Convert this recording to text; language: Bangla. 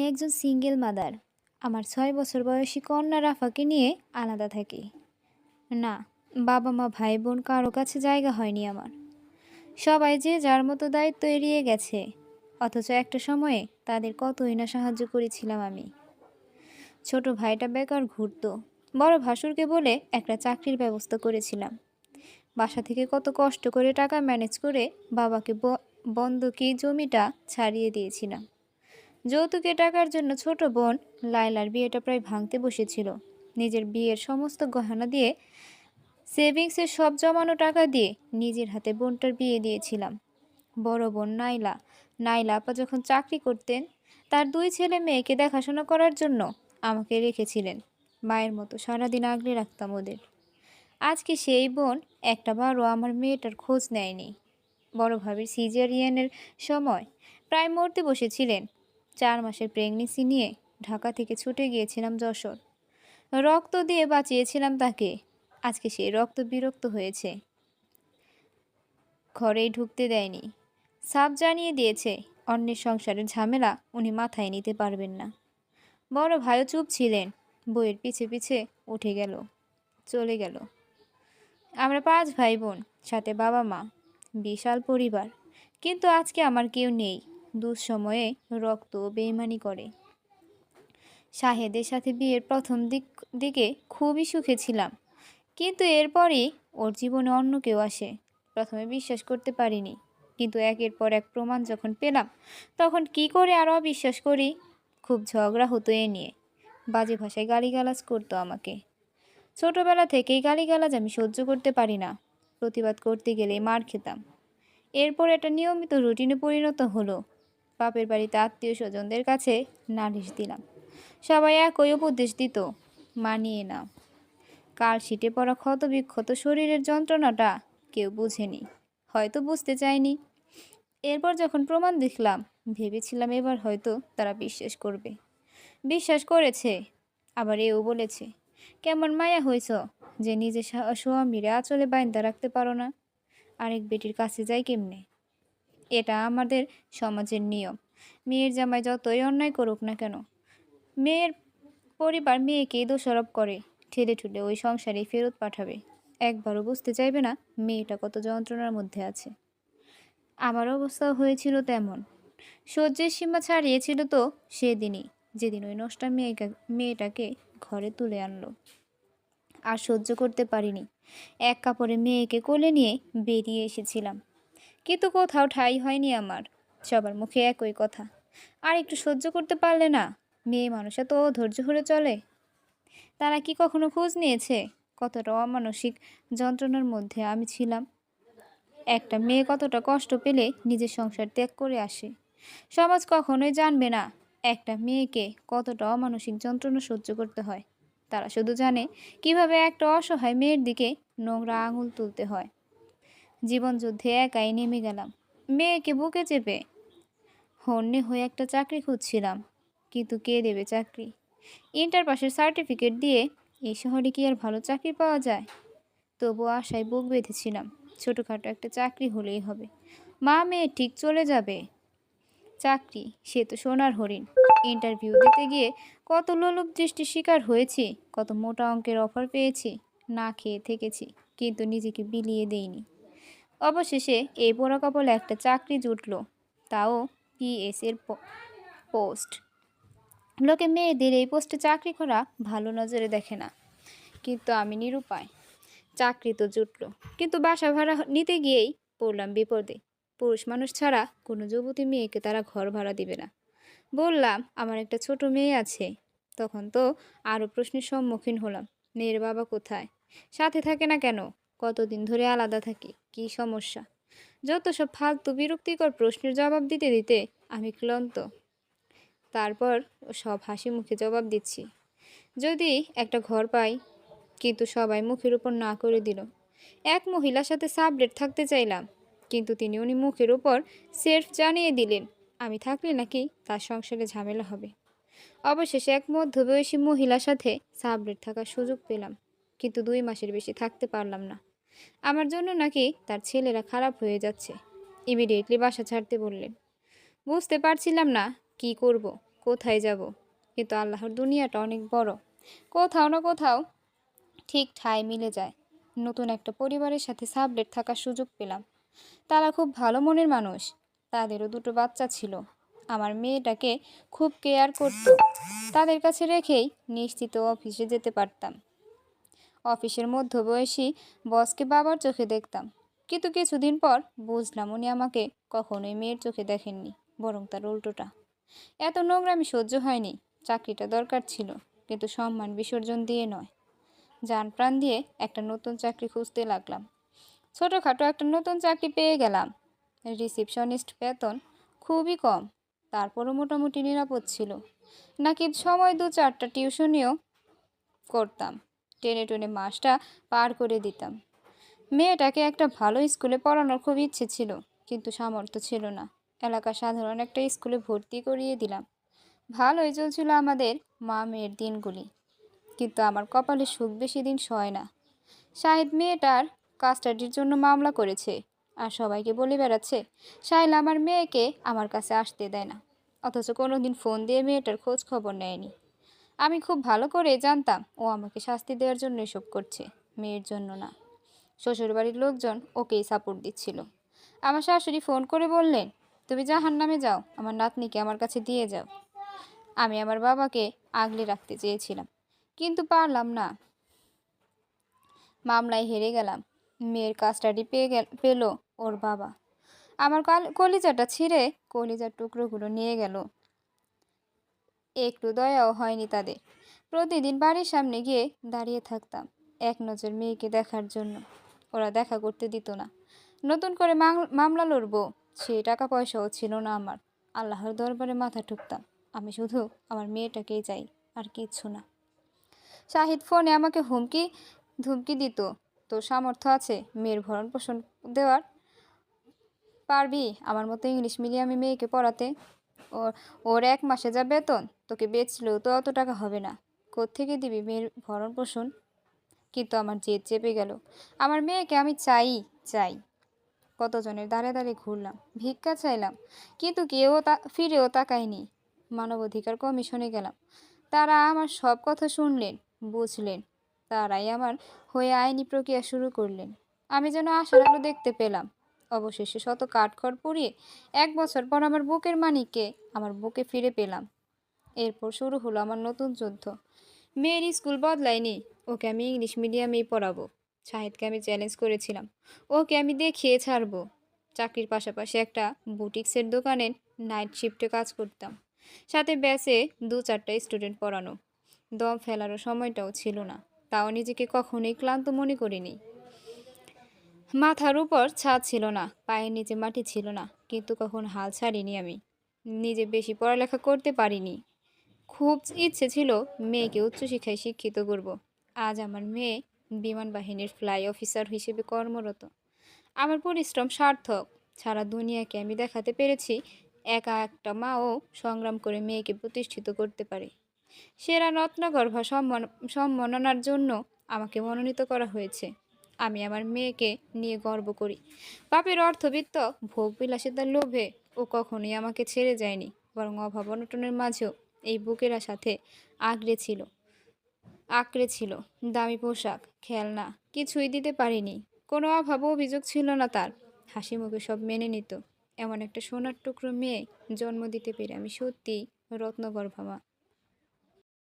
একজন সিঙ্গেল মাদার। আমার ৬ বছর বয়সী কন্যা রাফাকে নিয়ে আলাদা থাকি। না, বাবা মা ভাই বোন কারো কাছে জায়গা হয়নি আমার। সবাই যে যার মতো দায়িত্ব এড়িয়ে গেছে, অথচ একটা সময়ে তাদের কতই না সাহায্য করেছিলাম আমি। ছোট ভাইটা বেকার ঘুরতো, বড় ভাসুরকে বলে একটা চাকরির ব্যবস্থা করেছিলাম। বাসা থেকে কত কষ্ট করে টাকা ম্যানেজ করে বাবাকে বন্ধকি জমিটা ছাড়িয়ে দিয়েছিলাম। যৌতুকের টাকার জন্য ছোট বোন লায়লার বিয়েটা প্রায় ভাঙতে বসেছিল। নিজের বিয়ের সমস্ত গহনা দিয়ে, সেভিংসের সব জমানো টাকা দিয়ে নিজের হাতে বোনটার বিয়ে দিয়েছিলাম। বড় বোন নাইলা, নাইলা আপা যখন চাকরি করতেন, তার 2 ছেলে মেয়েকে দেখাশোনা করার জন্য আমাকে রেখেছিলেন। মায়ের মতো সারাদিন আগলে রাখতাম ওদের। আজকে সেই বোন একটা বারও আমার মেয়েটার খোঁজ নেয়নি। বড় ভাবির সিজারিয়ানের সময় প্রায় মরতে বসেছিলেন। 4 মাসের প্রেগনেন্সি নিয়ে ঢাকা থেকে ছুটে গিয়েছিলাম যশোর। রক্ত দিয়ে বাঁচিয়েছিলাম তাকে। আজকে সেই রক্ত বিরক্ত হয়েছে, ঘরেই ঢুকতে দেয়নি। সাফ জানিয়ে দিয়েছে অন্যের সংসারের ঝামেলা উনি মাথায় নিতে পারবেন না। বড় ভাইও চুপ ছিলেন, বইয়ের পিছে পিছে উঠে গেল, চলে গেল। আমরা 5 ভাই বোন, সাথে বাবা মা, বিশাল পরিবার। কিন্তু আজকে আমার কেউ নেই। দুঃসময়ে রক্ত বেইমানি করে। শাহেদের সাথে বিয়ের প্রথম দিকে খুবই সুখে ছিলাম, কিন্তু এরপরই ওর জীবনে অন্য কেউ আসে। প্রথমে বিশ্বাস করতে পারিনি, কিন্তু একের পর এক প্রমাণ যখন পেলাম, তখন কি করে আর অবিশ্বাস করি। খুব ঝগড়া হতো এ নিয়ে। বাজে ভাষায় গালিগালাজ করতো আমাকে। ছোটবেলা থেকেই গালিগালাজ আমি সহ্য করতে পারি না। প্রতিবাদ করতে গেলেই মার খেতাম। এরপর এটা নিয়মিত রুটিনে পরিণত হলো। বাপের বাড়িতে আত্মীয় স্বজনদের কাছে নালিশ দিলাম। সবাই একই উপদেশ দিত, মানিয়ে নাও। কাল শীটে পড়া ক্ষত বিক্ষত শরীরের যন্ত্রণাটা কেউ বুঝেনি, হয়তো বুঝতে চায়নি। এরপর যখন প্রমাণ দেখলাম, ভেবেছিলাম এবার হয়তো তারা বিশ্বাস করবে। বিশ্বাস করেছে। আবার এও বলেছে, কেমন মায়া হইছ যে নিজে স্বামীরে আঁচলে বাইন্দা রাখতে পারো না, আরেক বেটির কাছে যাই কেমনে। এটা আমাদের সমাজের নিয়ম। মেয়ের জামাই যতই অন্যায় করুক না কেন, মেয়ের পরিবার মেয়েকেই দোষারোপ করে, ঠেলে ঠুলে ওই সংসারেই ফেরত পাঠাবে। একবারও বুঝতে চাইবে না মেয়েটা কত যন্ত্রণার মধ্যে আছে। আমার অবস্থাও হয়েছিল তেমন। সহ্যের সীমা ছাড়িয়েছিল তো সেদিনই, যেদিন ওই নষ্টা মেয়েটাকে ঘরে তুলে আনলো। আর সহ্য করতে পারিনি। এক কাপড়ে মেয়েকে কোলে নিয়ে বেরিয়ে এসেছিলাম, কিন্তু কোথাও ঠাঁই হয়নি আমার। সবার মুখে একই কথা, আর একটু সহ্য করতে পারলে না। মেয়ে মানুষে তো ধৈর্য ধরে চলে। তারা কি কখনো খোঁজ নিয়েছে কতটা অমানসিক যন্ত্রণার মধ্যে আমি ছিলাম? একটা মেয়ে কতটা কষ্ট পেলে নিজের সংসার ত্যাগ করে আসে। সমাজ কখনোই জানবে না একটা মেয়েকে কতটা অমানসিক যন্ত্রণা সহ্য করতে হয়। তারা শুধু জানে কিভাবে একটা অসহায় মেয়ের দিকে নোংরা আঙুল তুলতে হয়। জীবনযুদ্ধে একাই নেমে গেলাম, মেয়েকে বুকে চেপে। হন্যে হয়ে একটা চাকরি খুঁজছিলাম, কিন্তু কে দেবে চাকরি? ইন্টার পাসের সার্টিফিকেট দিয়ে এই শহরে কি আর ভালো চাকরি পাওয়া যায়? তবুও আশায় বুক বেঁধেছিলাম, ছোটোখাটো একটা চাকরি হলেই হবে। মা মেয়ে ঠিক চলে যাবে। চাকরি সে তো সোনার হরিণ। ইন্টারভিউ দিতে গিয়ে কত লোলুপ দৃষ্টির শিকার হয়েছি, কত মোটা অঙ্কের অফার পেয়েছি, না খেয়ে থেকেছি, কিন্তু নিজেকে বিলিয়ে দেইনি। অবশেষে এই পোড়া কপালে একটা চাকরি জুটলো, তাও পিএস এর পোস্ট। লোকে মেয়েদের এই পোস্টে চাকরি করা ভালো নজরে দেখে না, কিন্তু আমি নিরুপায়। চাকরি তো জুটলো, কিন্তু বাসা ভাড়া নিতে গিয়েই পড়লাম বিপদে। পুরুষ মানুষ ছাড়া কোনো যুবতী মেয়েকে তারা ঘর ভাড়া দিবে না। বললাম আমার একটা ছোট মেয়ে আছে। তখন তো আরও প্রশ্নের সম্মুখীন হলাম, মেয়ের বাবা কোথায়, সাথে থাকে না কেন, কতদিন ধরে আলাদা থাকি, কি সমস্যা? যত সব ফালতু বিরক্তিকর প্রশ্নের জবাব দিতে দিতে আমি ক্লান্ত। তারপর সব হাসি মুখে জবাব দিচ্ছি, যদি একটা ঘর পাই। কিন্তু সবাই মুখের উপর না করে দিল। এক মহিলার সাথে সাবলেট থাকতে চাইলাম, কিন্তু উনি মুখের উপর সেলফ জানিয়ে দিলেন আমি থাকলে নাকি তার সংসারে ঝামেলা হবে। অবশেষে এক মধ্যবয়সী মহিলার সাথে সাবলেট থাকার সুযোগ পেলাম, কিন্তু 2 মাসের বেশি থাকতে পারলাম না। আমার জন্য নাকি তার ছেলেরা খারাপ হয়ে যাচ্ছে। ইমিডিয়েটলি বাসা ছাড়তে বললেন। বুঝতে পারছিলাম না কি করব, কোথায় যাব? কিন্তু আল্লাহর দুনিয়াটা অনেক বড়। কোথাও না কোথাও ঠিক ঠাঁই মিলে যায়। নতুন একটা পরিবারের সাথে সাবলেট থাকার সুযোগ পেলাম। তারা খুব ভালো মনের মানুষ। তাদেরও দুটো বাচ্চা ছিল। আমার মেয়েটাকে খুব কেয়ার করতো। তাদের কাছে রেখেই নিশ্চিত অফিসে যেতে পারতাম। অফিসের মধ্যবয়সী বসকে বাবার চোখে দেখতাম, কিন্তু কিছুদিন পর বুঝলাম উনি আমাকে কখনোই মেয়ের চোখে দেখেননি, বরং তার উল্টোটা। এত নোংরামি সহ্য হয়নি। চাকরিটা দরকার ছিল, কিন্তু সম্মান বিসর্জন দিয়ে নয়, জান প্রাণ দিয়ে একটা নতুন চাকরি খুঁজতে লাগলাম। ছোটোখাটো একটা নতুন চাকরি পেয়ে গেলাম। রিসিপশনিস্ট, বেতন খুবই কম, তারপরও মোটামুটি নিরাপদ ছিল। নাকি সময় 2-4টা টিউশনিও করতাম। টেনে টেনে মাসটা পার করে দিতাম। মেয়েটাকে একটা ভালো স্কুলে পড়ানোর খুব ইচ্ছে ছিল, কিন্তু সামর্থ্য ছিল না। এলাকার সাধারণ একটা স্কুলে ভর্তি করিয়ে দিলাম। ভালোই চলছিল আমাদের মা মেয়ের দিনগুলি, কিন্তু আমার কপালে সুখ বেশি দিন সয় না। শাহিদ মেয়েটার কাস্টাডির জন্য মামলা করেছে, আর সবাইকে বলে বেড়াচ্ছে শাইলা আমার মেয়েকে আমার কাছে আসতে দেয় না, অথচ কোনোদিন ফোন দিয়ে মেয়েটার খোঁজ খবর নেয়নি। আমি খুব ভালো করে জানতাম ও আমাকে শাস্তি দেওয়ার জন্য এসব করছে, মেয়ের জন্য না। শ্বশুরবাড়ির লোকজন ওকেই সাপোর্ট দিচ্ছিল। আমার শাশুড়ি ফোন করে বললেন, তুমি জাহান্নামে যাও, আমার নাতনিকে আমার কাছে দিয়ে যাও। আমি আমার বাবাকে আগলে রাখতে চেয়েছিলাম, কিন্তু পারলাম না। মামলায় হেরে গেলাম। মেয়ের কাস্টাডি পেল ওর বাবা। আমার কলিজাটা ছিঁড়ে কলিজার টুকরোগুলো নিয়ে গেল। একটু দয়াও হয়নি তাদের। প্রতিদিন বাড়ির সামনে গিয়ে দাঁড়িয়ে থাকতাম এক নজর মেয়েকে দেখার জন্য। ওরা দেখা করতে দিত না। নতুন করে মামলা লড়বো, সে টাকা পয়সাও ছিল না আমার। আল্লাহর দরবারে মাথা ঠুকতাম। আমি শুধু আমার মেয়েটাকেই চাই, আর কিচ্ছু না। শাহিদ ফোনে আমাকে ধুমকি দিত, তোর সামর্থ্য আছে মেয়ের ভরণ পোষণ দেওয়ার? পারবি আমার মতো ইংলিশ মিডিয়ামে মেয়েকে পড়াতে? ওর ওর 1 মাসে যা বেতন, তোকে বেচলেও তো অত টাকা হবে না। কোত্থেকে দিবি মেয়ের ভরণ পোষণ? কিন্তু আমার জেদ চেপে গেল। আমার মেয়েকে আমি চাই চাই। কতজনের দাঁড়ে দাঁড়িয়ে ঘুরলাম, ভিক্ষা চাইলাম, কিন্তু কেউ ফিরেও তাকায়নি। মানবাধিকার কমিশনে গেলাম, তারা আমার সব কথা শুনলেন, বুঝলেন। তারাই আমার হয়ে আইনি প্রক্রিয়া শুরু করলেন। আমি যেন আশার আলো দেখতে পেলাম। অবশেষে শত কাঠখড় পুড়িয়ে 1 বছর পর আমার বুকের মানিককে আমার বুকে ফিরে পেলাম। এরপর শুরু হলো আমার নতুন যুদ্ধ। মেয়ের স্কুল বদলায়নি, ওকে আমি ইংলিশ মিডিয়ামেই পড়াবো। শাহিদকে আমি চ্যালেঞ্জ করেছিলাম, ওকে আমি দেখিয়ে ছাড়বো। চাকরির পাশাপাশি একটা বুটিক্সের দোকানে নাইট শিফটে কাজ করতাম, সাথে ব্যাচে 2-4টা স্টুডেন্ট পড়ানো। দম ফেলারও সময়টাও ছিল না, তাও নিজেকে কখনোই ক্লান্ত মনে করিনি। মাথার উপর ছাদ ছিল না, পায়ের নিচে মাটি ছিল না, কিন্তু কখন হাল ছাড়িনি আমি। নিজে বেশি পড়ালেখা করতে পারিনি। খুব ইচ্ছে ছিল মেয়েকে উচ্চশিক্ষায় শিক্ষিত করব। আজ আমার মেয়ে বিমান বাহিনীর ফ্লাই অফিসার হিসেবে কর্মরত। আমার পরিশ্রম সার্থক। সারা দুনিয়াকে আমি দেখাতে পেরেছি একা একটা মাও সংগ্রাম করে মেয়েকে প্রতিষ্ঠিত করতে পারে। সেরা রত্নগর্ভা সম্মাননার জন্য আমাকে মনোনীত করা হয়েছে। আমি আমার মেয়েকে নিয়ে গর্ব করি। পাপের অর্থবিত্ত ভোগবিলাসিতার লোভে ও কখনোই আমাকে ছেড়ে যায়নি, বরং অভাব অনটনের মাঝেও এই বুকেরা সাথে আঁকড়ে ছিল। দামি পোশাক, খেলনা কিছুই দিতে পারিনি। কোনো অভাব অভিযোগ ছিল না তার। হাসি মুখে সব মেনে নিত। এমন একটা সোনার টুকরো মেয়ে জন্ম দিতে পেরে আমি সত্যিই রত্নগর্ভা মা।